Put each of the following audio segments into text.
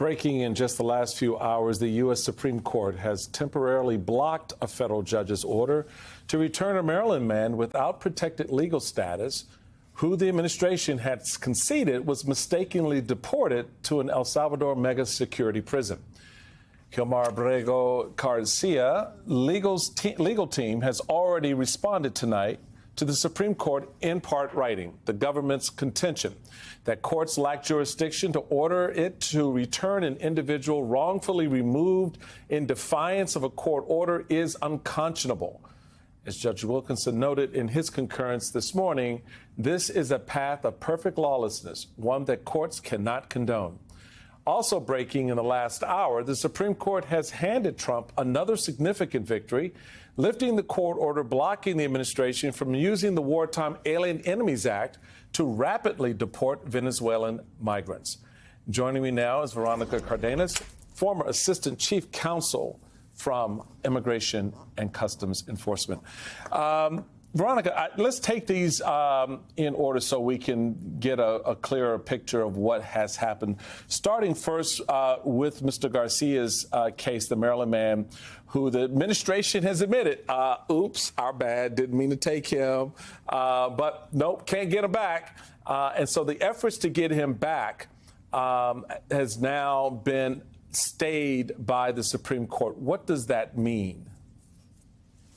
Breaking in just the last few hours, the U.S. Supreme Court has temporarily blocked a federal judge's order to return a Maryland man without protected legal status, who the administration had conceded was mistakenly deported to an El Salvador mega security prison. Gilmar Abrego Garcia legal team has already responded tonight to the Supreme Court in part writing the government's contention that courts lack jurisdiction to order it to return an individual wrongfully removed in defiance of a court order is unconscionable. As Judge Wilkinson noted in his concurrence this morning, this is a path of perfect lawlessness, one that courts cannot condone. Also breaking in the last hour, the Supreme Court has handed Trump another significant victory, lifting the court order blocking the administration from using the Wartime Alien Enemies Act to rapidly deport Venezuelan migrants. Joining me now is Veronica Cardenas, former Assistant Chief Counsel from Immigration and Customs Enforcement. Veronica, let's take these in order so we can get a clearer picture of what has happened. Starting first with Mr. Garcia's case, the Maryland man who the administration has admitted, oops, our bad, didn't mean to take him, but nope, can't get him back. And so the efforts to get him back has now been stayed by the Supreme Court. What does that mean?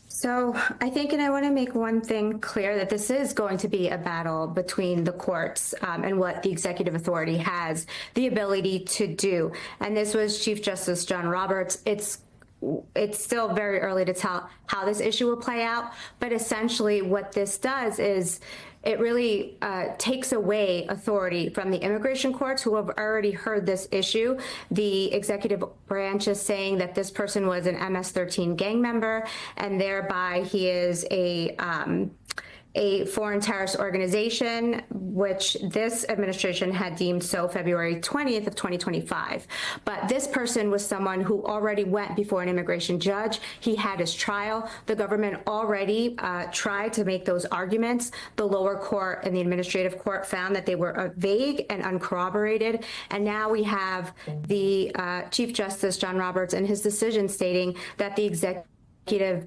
So I think, and I want to make one thing clear, that this is going to be a battle between the courts and what the executive authority has the ability to do. And this was Chief Justice John Roberts. It's still very early to tell how this issue will play out. But essentially what this does is it really takes away authority from the immigration courts, who have already heard this issue. The executive branch is saying that this person was an MS-13 gang member, and thereby he is a foreign terrorist organization, which this administration had deemed so February 20th of 2025. But this person was someone who already went before an immigration judge. He had his trial. The government already tried to make those arguments. The lower court and the administrative court found that they were vague and uncorroborated. And now we have the Chief Justice John Roberts and his decision stating that the executive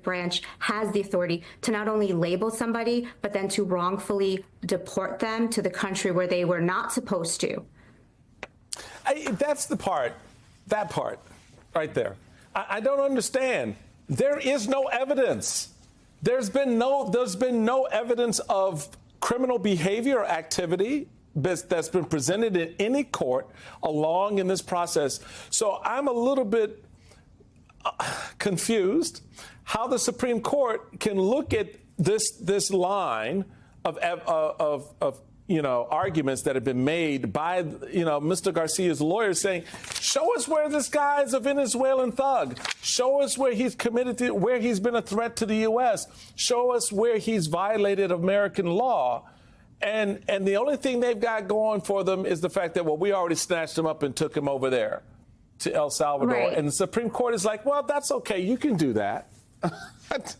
branch has the authority to not only label somebody, but then to wrongfully deport them to the country where they were not supposed to. That's the part, that part right there. I don't understand. There is no evidence. There's been no evidence of criminal behavior or activity that's been presented in any court along in this process. So I'm a little bit confused how the Supreme Court can look at this line of arguments that have been made by Mr. Garcia's lawyers, saying, show us where this guy is a Venezuelan thug, show us where he's where he's been a threat to the U.S., show us where he's violated American law. And the only thing they've got going for them is the fact that, well, we already snatched him up and took him over there to El Salvador. Right. And the Supreme Court is like, well, that's okay. You can do that.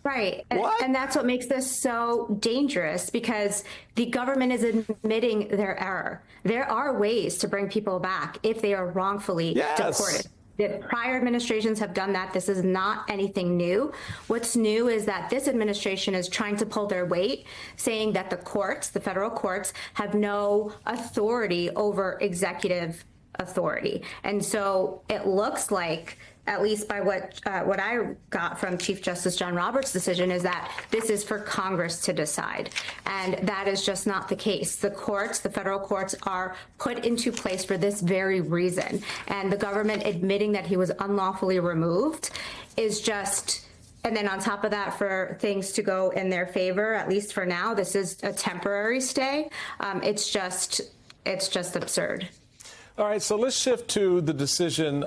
Right. And that's what makes this so dangerous, because the government is admitting their error. There are ways to bring people back if they are wrongfully deported. The prior administrations have done that. This is not anything new. What's new is that this administration is trying to pull their weight, saying that the courts, the federal courts, have no authority over executive authority. And so it looks like, at least by what I got from Chief Justice John Roberts' decision, is that this is for Congress to decide. And that is just not the case. The courts, the federal courts, are put into place for this very reason. And the government admitting that he was unlawfully removed is just, and then on top of that, for things to go in their favor, at least for now, this is a temporary stay. It's just absurd. All right, so let's shift to the decision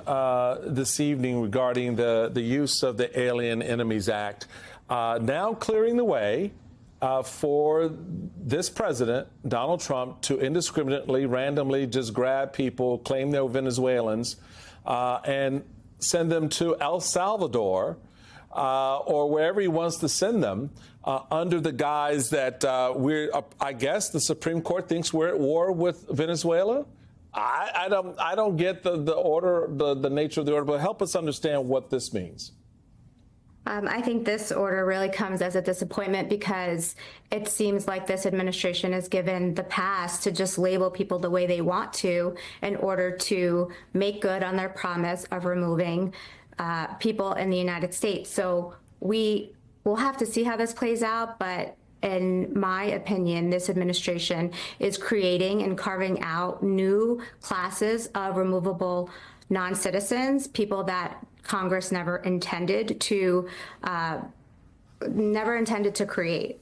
this evening regarding the use of the Alien Enemies Act, now clearing the way for this president, Donald Trump, to indiscriminately, randomly just grab people, claim they're Venezuelans, and send them to El Salvador or wherever he wants to send them, under the guise that I guess the Supreme Court thinks we're at war with Venezuela. I don't get the order, the nature of the order, but help us understand what this means. I think this order really comes as a disappointment because it seems like this administration is given the pass to just label people the way they want to in order to make good on their promise of removing people in the United States. So we will have to see how this plays out, but in my opinion, this administration is creating and carving out new classes of removable non-citizens, people that Congress never intended to create.